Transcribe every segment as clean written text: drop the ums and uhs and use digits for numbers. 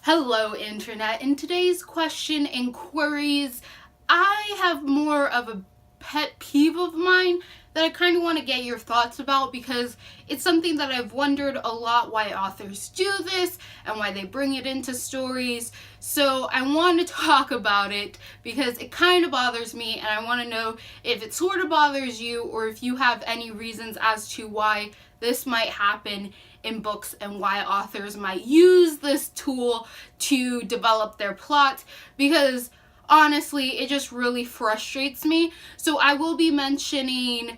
Hello, Internet. In today's question and queries, I have more of a pet peeve of mine that I kind of want to get your thoughts about because it's something that I've wondered a lot why authors do this and why they bring it into stories. So I want to talk about it because it kind of bothers me, and I want to know if it sort of bothers you or if you have any reasons as to why this might happen in books and why authors might use this tool to develop their plot, because honestly it just really frustrates me. So I will be mentioning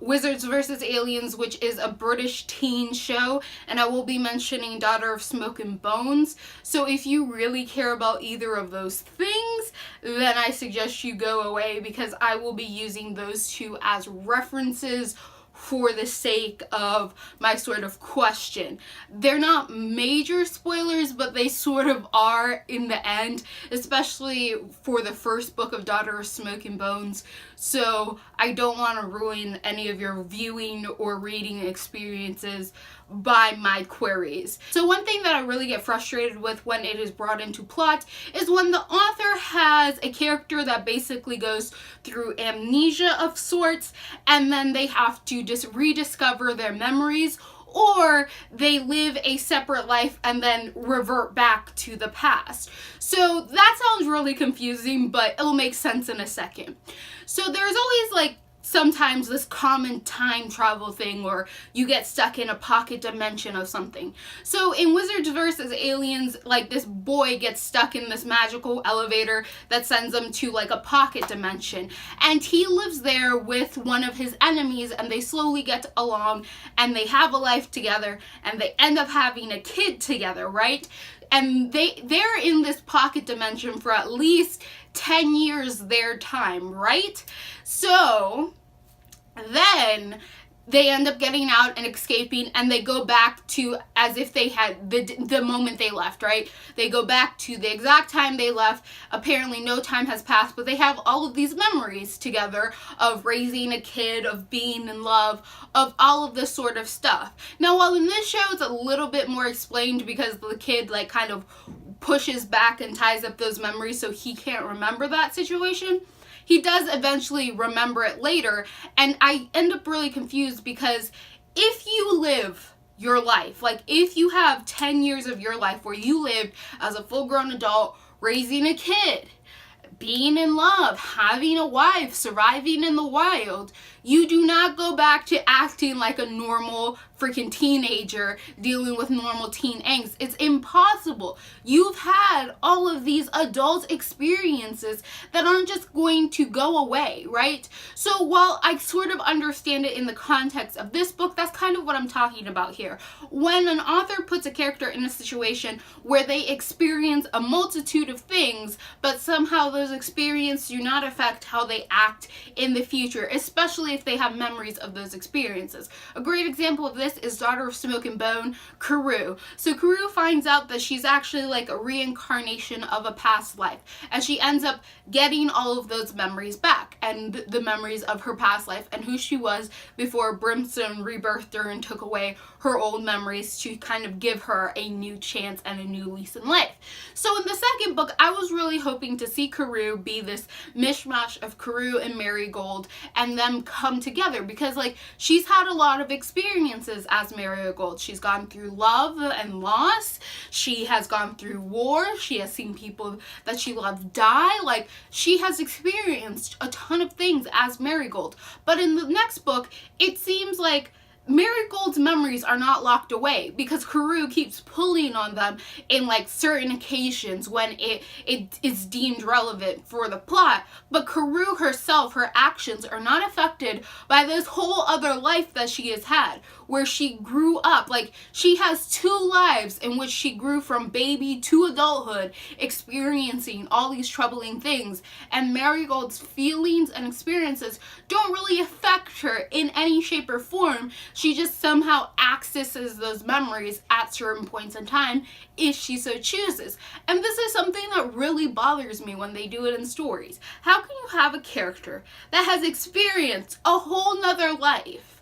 Wizards vs. Aliens, which is a British teen show, and I will be mentioning Daughter of Smoke and Bones. So if you really care about either of those things, then I suggest you go away, because I will be using those two as references for the sake of my sort of question. They're not major spoilers, but they sort of are in the end, especially for the first book of Daughter of Smoke and Bones. So I don't want to ruin any of your viewing or reading experiences by my queries. So one thing that I really get frustrated with when it is brought into plot is when the author has a character that basically goes through amnesia of sorts, and then they have to just rediscover their memories, or they live a separate life and then revert back to the past. So that sounds really confusing, but it'll make sense in a second. So there's always sometimes this common time travel thing, or you get stuck in a pocket dimension of something. So in Wizards vs. Aliens, this boy gets stuck in this magical elevator that sends him to a pocket dimension, and he lives there with one of his enemies, and they slowly get along and they have a life together, and they end up having a kid together, right? And they're in this pocket dimension for at least 10 years their time, right? So then they end up getting out and escaping, and they go back to as if they had the moment they left, right? They go back to the exact time they left. Apparently no time has passed, but they have all of these memories together of raising a kid, of being in love, of all of this sort of stuff. Now, while in this show it's a little bit more explained because the kid kind of pushes back and ties up those memories so he can't remember that situation, he does eventually remember it later, and I end up really confused because if you live your life, if you have 10 years of your life where you lived as a full-grown adult, raising a kid, being in love, having a wife, surviving in the wild, you do not go back to acting like a normal freaking teenager dealing with normal teen angst. It's impossible. You've had all of these adult experiences that aren't just going to go away, right? So while I sort of understand it in the context of this book, that's kind of what I'm talking about here. When an author puts a character in a situation where they experience a multitude of things, but somehow those experiences do not affect how they act in the future, especially if they have memories of those experiences. A great example of this is Daughter of Smoke and Bone, Karou. So Karou finds out that she's actually a reincarnation of a past life, and she ends up getting all of those memories back, and the memories of her past life and who she was before Brimstone rebirthed her and took away her old memories to kind of give her a new chance and a new lease in life. So in the second book, I was really hoping to see Karou be this mishmash of Karou and Marigold and them come together, because she's had a lot of experiences as Marigold. She's gone through love and loss. She has gone through war. She has seen people that she loved die. She has experienced a ton of things as Marigold. But in the next book, it seems like Marigold's memories are not locked away, because Karou keeps pulling on them in certain occasions when it is deemed relevant for the plot. But Karou herself, her actions are not affected by this whole other life that she has had, where she grew up. She has two lives in which she grew from baby to adulthood, experiencing all these troubling things, and Marigold's feelings and experiences don't really affect her in any shape or form. She just somehow accesses those memories at certain points in time if she so chooses. And this is something that really bothers me when they do it in stories. How can you have a character that has experienced a whole nother life?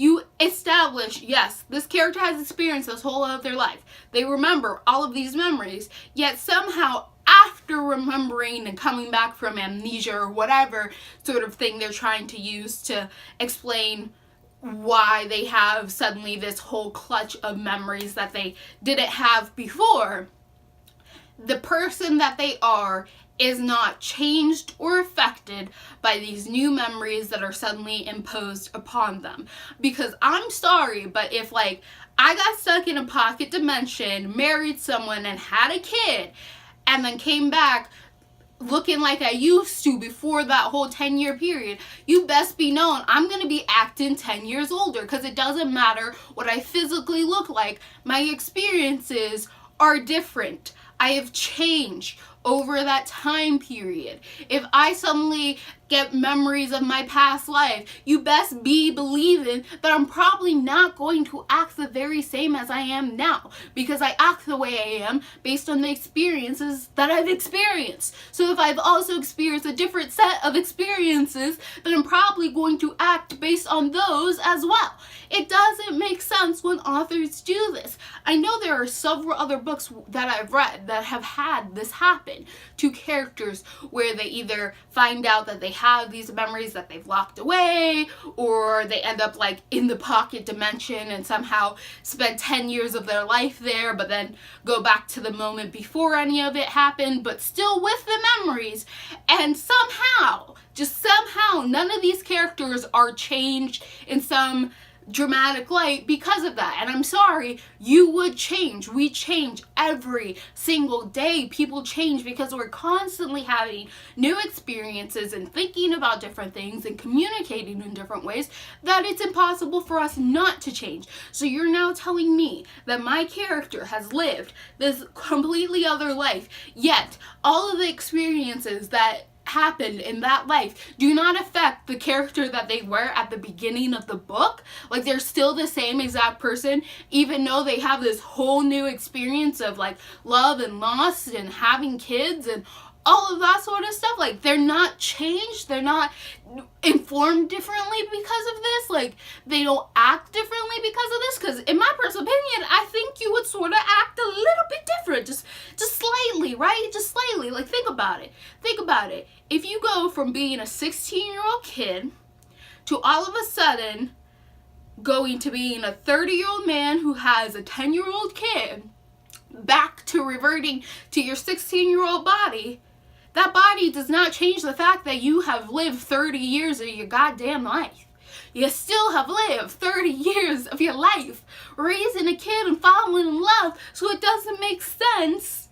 You establish, yes, this character has experienced this whole of their life. They remember all of these memories, yet somehow after remembering and coming back from amnesia or whatever sort of thing they're trying to use to explain why they have suddenly this whole clutch of memories that they didn't have before, the person that they are is not changed or affected by these new memories that are suddenly imposed upon them. Because I'm sorry, but if like I got stuck in a pocket dimension, married someone and had a kid, and then came back looking like I used to before that whole 10-year period, you best be known I'm going to be acting 10 years older, because it doesn't matter what I physically look like. My experiences are different. I have changed over that time period. If I suddenly get memories of my past life, you best be believing that I'm probably not going to act the very same as I am now, because I act the way I am based on the experiences that I've experienced. So if I've also experienced a different set of experiences, then I'm probably going to act based on those as well. It doesn't make sense when authors do this. I know there are several other books that I've read that have had this happen to characters, where they either find out that they have these memories that they've locked away, or they end up like in the pocket dimension and somehow spend 10 years of their life there, but then go back to the moment before any of it happened, but still with the memories. And somehow, just somehow, none of these characters are changed in some dramatic light because of that. And I'm sorry, you would change. We change every single day. People change because we're constantly having new experiences and thinking about different things and communicating in different ways, that it's impossible for us not to change. So you're now telling me that my character has lived this completely other life, yet all of the experiences that happened in that life do not affect the character that they were at the beginning of the book. Like, they're still the same exact person, even though they have this whole new experience of like love and loss and having kids and all of that sort of stuff. Like, they're not changed, they're not informed differently because of this, like they don't act differently because of this. Because in my personal opinion, I think you would sort of act a little bit different, just slightly, right? Just slightly. Like, think about it. If you go from being a 16-year-old kid to all of a sudden going to being a 30-year-old man who has a 10-year-old kid, back to reverting to your 16-year-old body, that body does not change the fact that you have lived 30 years of your goddamn life. You still have lived 30 years of your life raising a kid and falling in love, so it doesn't make sense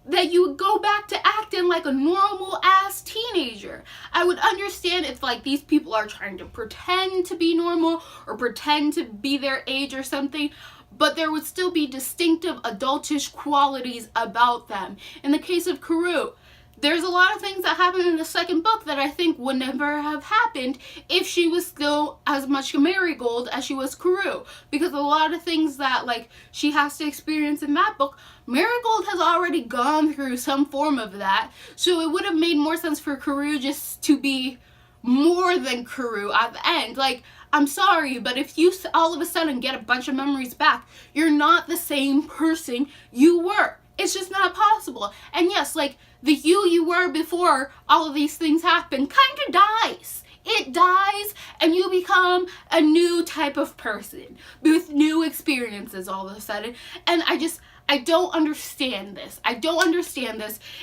that you would go back to acting like a normal ass teenager. I would understand if like these people are trying to pretend to be normal or pretend to be their age or something, but there would still be distinctive adultish qualities about them. In the case of Karou, there's a lot of things that happen in the second book that I think would never have happened if she was still as much a Marigold as she was Karou. Because a lot of things that like she has to experience in that book, Marigold has already gone through some form of that. So it would have made more sense for Karou just to be more than Karou at the end. Like, I'm sorry, but if you all of a sudden get a bunch of memories back, you're not the same person you were. It's just not possible. And yes, like, the you were before all of these things happen kind of dies. It dies, and you become a new type of person with new experiences all of a sudden. And I don't understand this.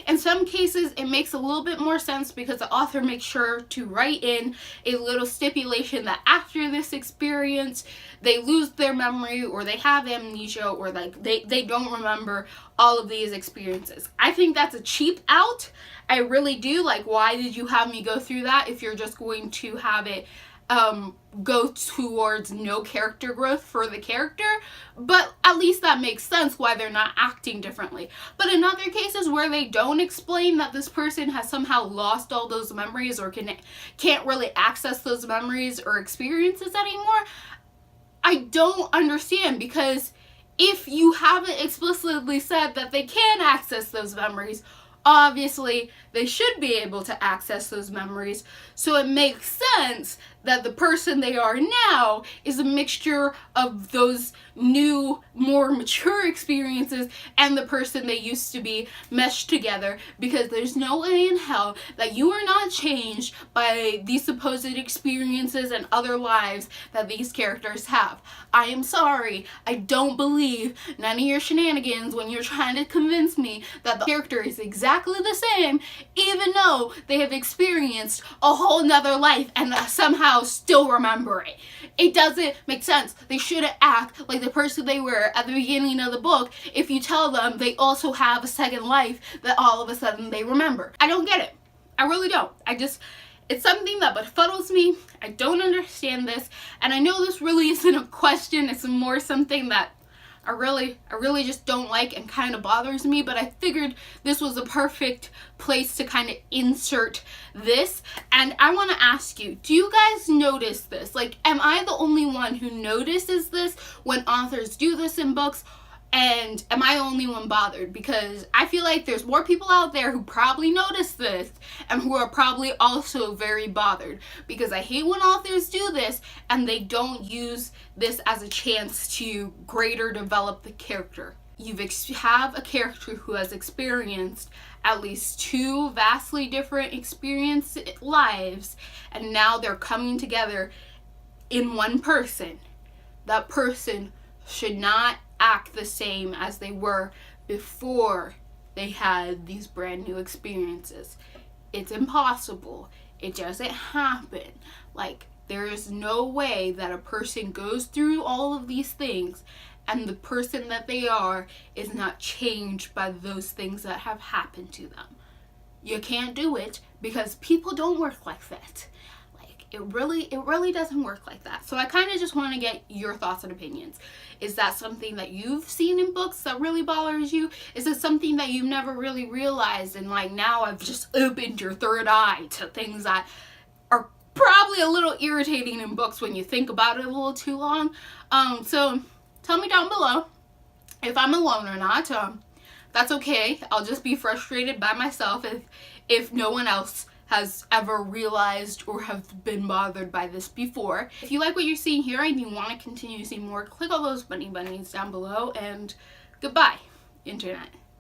In some cases, it makes a little bit more sense because the author makes sure to write in a little stipulation that after this experience, they lose their memory or they have amnesia or like they don't remember all of these experiences. I think that's a cheap out. I really do. Like, why did you have me go through that if you're just going to have it go towards no character growth for the character? But at least that makes sense why they're not acting differently. But in other cases where they don't explain that this person has somehow lost all those memories or can't really access those memories or experiences anymore, I don't understand. Because if you haven't explicitly said that they can access those memories, obviously they should be able to access those memories. So it makes sense that the person they are now is a mixture of those new, more mature experiences and the person they used to be meshed together, because there's no way in hell that you are not changed by these supposed experiences and other lives that these characters have. I am sorry, I don't believe none of your shenanigans when you're trying to convince me that the character is exactly the same, even though they have experienced a whole nother life and somehow still remember it. It doesn't make sense. They shouldn't act like the person they were at the beginning of the book if you tell them they also have a second life that all of a sudden they remember. I don't get it. I really don't. It's something that befuddles me. I don't understand this. And I know this really isn't a question. It's more something that I really just don't like and kind of bothers me, but I figured this was a perfect place to kind of insert this. And I want to ask you, do you guys notice this? Like, am I the only one who notices this when authors do this in books? And am I the only one bothered? Because I feel like there's more people out there who probably notice this and who are probably also very bothered. Because I hate when authors do this and they don't use this as a chance to greater develop the character. You have a character who has experienced at least two vastly different experience lives, and now they're coming together in one person. That person should not act the same as they were before they had these brand new experiences. It's impossible. It doesn't happen. Like, there is no way that a person goes through all of these things and the person that they are is not changed by those things that have happened to them. You can't do it because people don't work like that. It really doesn't work like that. So I kind of just want to get your thoughts and opinions. Is that something that you've seen in books that really bothers you? Is it something that you've never really realized and like now I've just opened your third eye to things that are probably a little irritating in books when you think about it a little too long? So tell me down below if I'm alone or not. That's okay. I'll just be frustrated by myself if no one else has ever realized or have been bothered by this before. If you like what you're seeing here and you want to continue to see more, click all those bunnies down below, and goodbye, internet.